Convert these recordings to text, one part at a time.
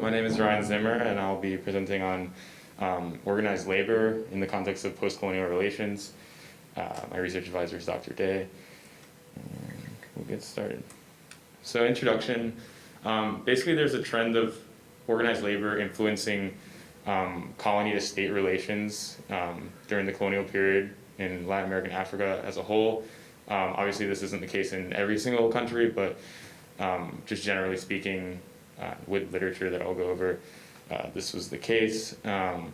my name is Ryan Zimmer, and I'll be presenting on organized labor in the context of post-colonial relations. My research advisor is Dr. Day. And we'll get started. So introduction, basically there's a trend of organized labor influencing colony to state relations during the colonial period in Latin America and Africa as a whole. Obviously this isn't the case in every single country, but just generally speaking, with literature that I'll go over, this was the case. And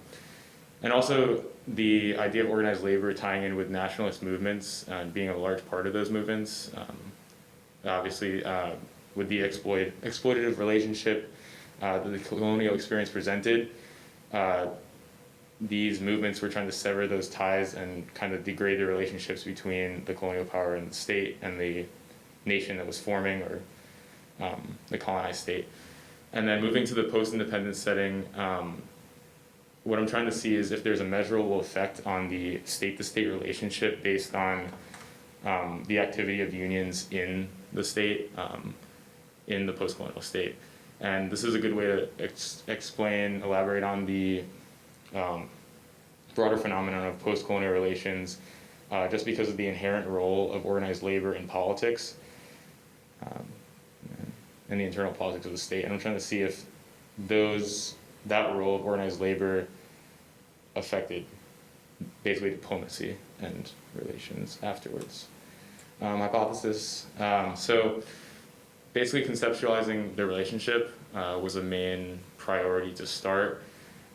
also the idea of organized labor tying in with nationalist movements and being a large part of those movements. Obviously, with the exploitative relationship that the colonial experience presented, these movements were trying to sever those ties and kind of degrade the relationships between the colonial power and the state and the nation that was forming, or the colonized state. And then moving to the post-independence setting, what I'm trying to see is if there's a measurable effect on the state-to-state relationship based on the activity of unions in the state, in the post-colonial state. And this is a good way to elaborate on the broader phenomenon of post-colonial relations, just because of the inherent role of organized labor in politics and the internal politics of the state. And I'm trying to see if that role of organized labor affected basically diplomacy and relations afterwards. Hypothesis. So basically conceptualizing the relationship was a main priority to start.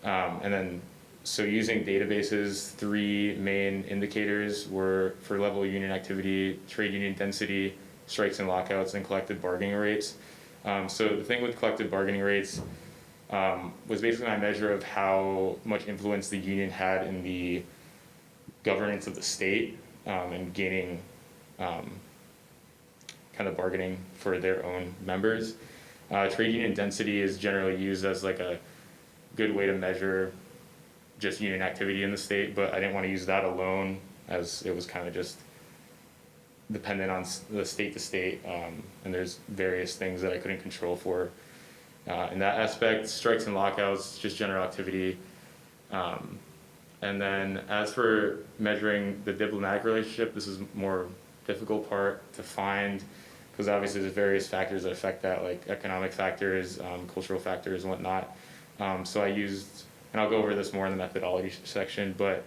And then, so using databases, three main indicators were for level of union activity, trade union density, strikes and lockouts, and collective bargaining rates. So the thing with collective bargaining rates was basically my measure of how much influence the union had in the governance of the state and gaining kind of bargaining for their own members. Trade union density is generally used as like a good way to measure just union activity in the state, but I didn't want to use that alone, as it was kind of just dependent on the state to state, and there's various things that I couldn't control for in that aspect. Strikes and lockouts, just general activity. And then as for measuring the diplomatic relationship, this is more difficult part to find, because obviously there's various factors that affect that, like economic factors, cultural factors, and whatnot. So I used, and I'll go over this more in the methodology section, but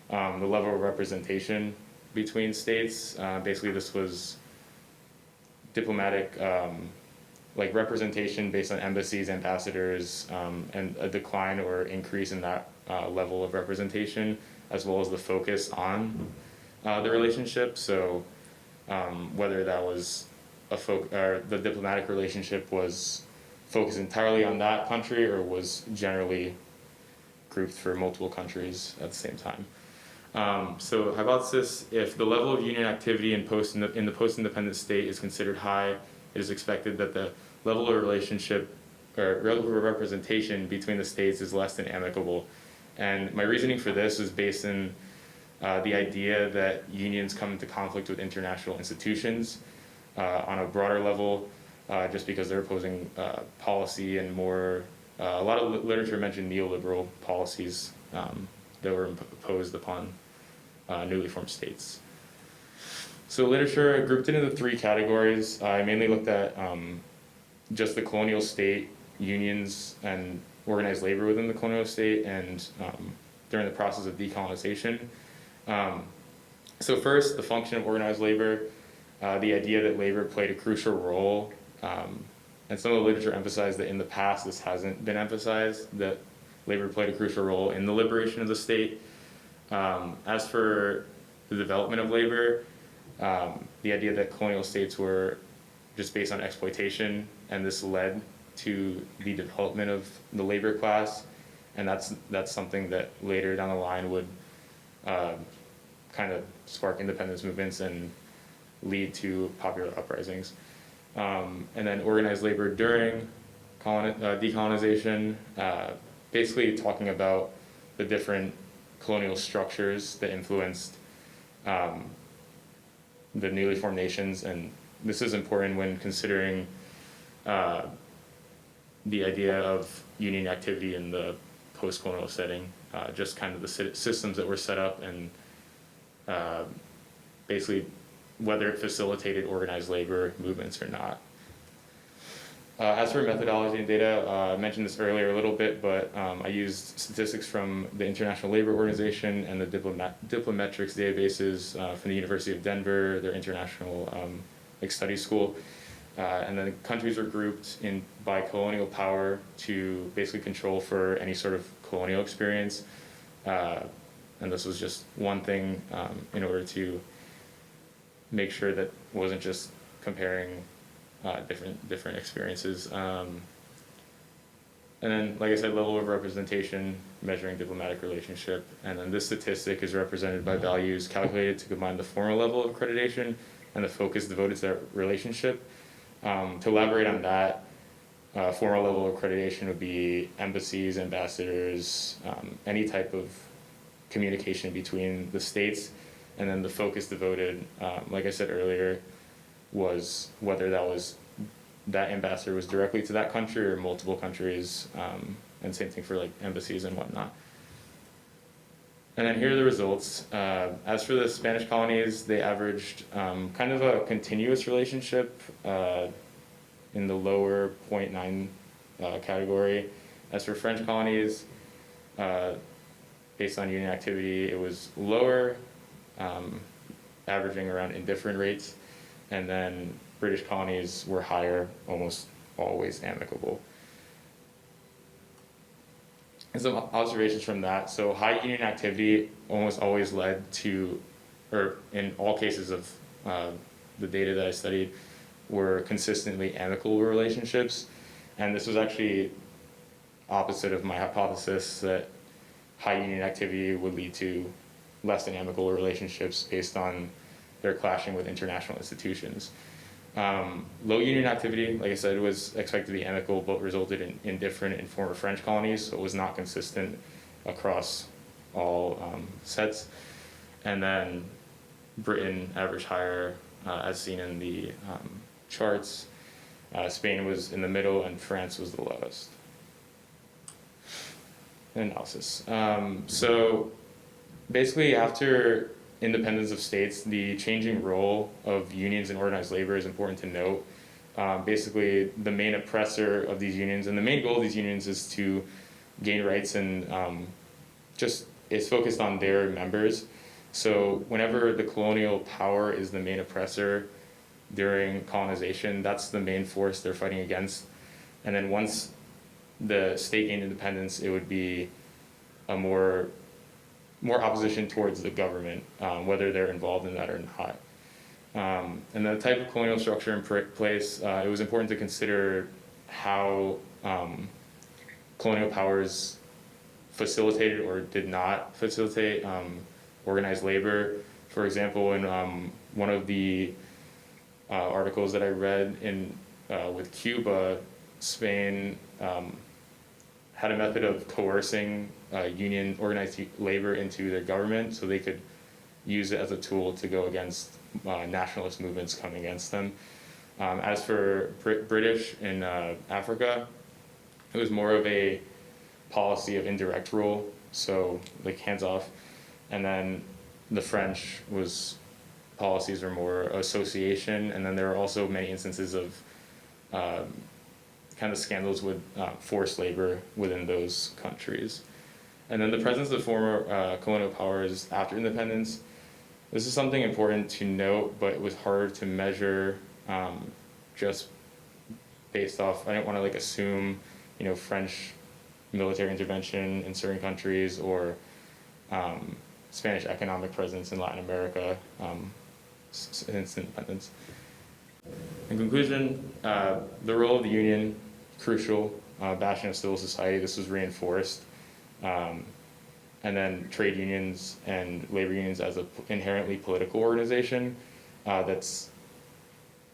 the level of representation between states. Basically this was diplomatic, like representation based on embassies, ambassadors, and a decline or increase in that level of representation, as well as the focus on the relationship. So whether that was or the diplomatic relationship was focused entirely on that country or was generally grouped for multiple countries at the same time. So hypothesis: if the level of union activity in the post-independent state is considered high, it is expected that the level of relationship or level of representation between the states is less than amicable. And my reasoning for this is based in the idea that unions come into conflict with international institutions on a broader level, just because they're opposing policy and more, a lot of literature mentioned neoliberal policies that were imposed upon newly formed states. So literature, I grouped it into three categories. I mainly looked at just the colonial state, unions, and organized labor within the colonial state, and during the process of decolonization. So first, the function of organized labor, the idea that labor played a crucial role, and some of the literature emphasized that in the past this hasn't been emphasized, that labor played a crucial role in the liberation of the state. As for the development of labor, the idea that colonial states were just based on exploitation, and this led to the development of the labor class, and that's something that later down the line would kind of spark independence movements and lead to popular uprisings. And then organized labor during decolonization, basically talking about the different colonial structures that influenced the newly formed nations, and this is important when considering the idea of union activity in the post-colonial setting, just kind of the systems that were set up and basically whether it facilitated organized labor movements or not. As for methodology and data, I mentioned this earlier a little bit, but I used statistics from the International Labor Organization and the diplometrics databases from the University of Denver, their international study school. And then countries were grouped by colonial power to basically control for any sort of colonial experience. And this was just one thing in order to make sure that it wasn't just comparing different experiences. And then, like I said, level of representation, measuring diplomatic relationship. And then this statistic is represented by values calculated to combine the formal level of accreditation and the focus devoted to that relationship. To elaborate on that, formal level of accreditation would be embassies, ambassadors, any type of communication between the states. And then the focus devoted, like I said earlier, was whether that ambassador was directly to that country or multiple countries, and same thing for like embassies and whatnot. And then here are the results. As for the Spanish colonies, they averaged kind of a continuous relationship in the lower 0.9 category. As for French colonies, based on union activity, it was lower, averaging around indifferent rates. And then British colonies were higher, almost always amicable. And some observations from that. So high union activity almost always led to, or in all cases of the data that I studied, were consistently amicable relationships. And this was actually opposite of my hypothesis that high union activity would lead to less than amicable relationships based on their clashing with international institutions. Low union activity, like I said, was expected to be amicable, but resulted in indifferent in former French colonies, so it was not consistent across all sets. And then Britain averaged higher, as seen in the charts. Spain was in the middle, and France was the lowest. Analysis. So basically, after independence of states, the changing role of unions in organized labor is important to note. Basically, the main oppressor of these unions, and the main goal of these unions is to gain rights and just it's focused on their members. So whenever the colonial power is the main oppressor during colonization, that's the main force they're fighting against. And then once the state gained independence, it would be a more opposition towards the government, whether they're involved in that or not. And the type of colonial structure in place, it was important to consider how colonial powers facilitated or did not facilitate organized labor. For example, in one of the articles that I read with Cuba, Spain had a method of coercing union organized labor into their government so they could use it as a tool to go against nationalist movements coming against them. As for British in Africa, it was more of a policy of indirect rule, so like hands off. And then the French policies were more association, and then there were also many instances of kind of scandals with forced labor within those countries. And then the presence of former colonial powers after independence. This is something important to note, but it was hard to measure just based off, I didn't want to like assume, French military intervention in certain countries or Spanish economic presence in Latin America since independence. In conclusion, the role of the union, crucial, bastion of civil society, this was reinforced. And then trade unions and labor unions as an inherently political organization.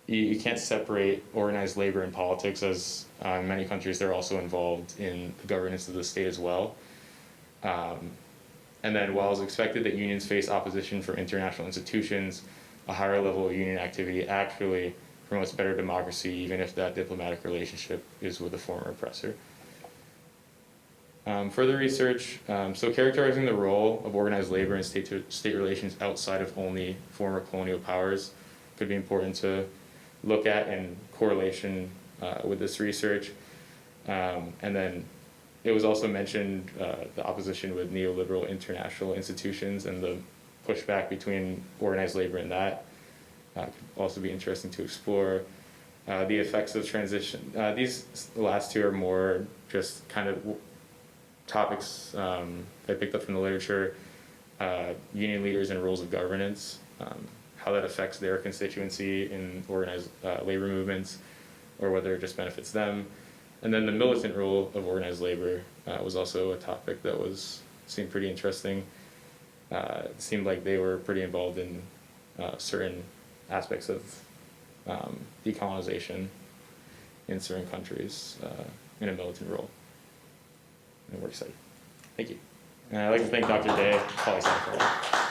You can't separate organized labor and politics, as in many countries they're also involved in the governance of the state as well. And then while it's expected that unions face opposition from international institutions, a higher level of union activity actually promotes better democracy, even if that diplomatic relationship is with a former oppressor. Further research, so characterizing the role of organized labor in state relations outside of only former colonial powers could be important to look at in correlation with this research. And then it was also mentioned the opposition with neoliberal international institutions and the pushback between organized labor and that could also be interesting to explore. The effects of transition. These last two are more just kind of topics I picked up from the literature. Union leaders and rules of governance, how that affects their constituency in organized labor movements, or whether it just benefits them. And then the militant role of organized labor was also a topic that seemed pretty interesting. It seemed like they were pretty involved in certain aspects of decolonization in certain countries in a militant role. And we're excited. Thank you. And I'd like to thank Dr. Day, Poli Sci for that.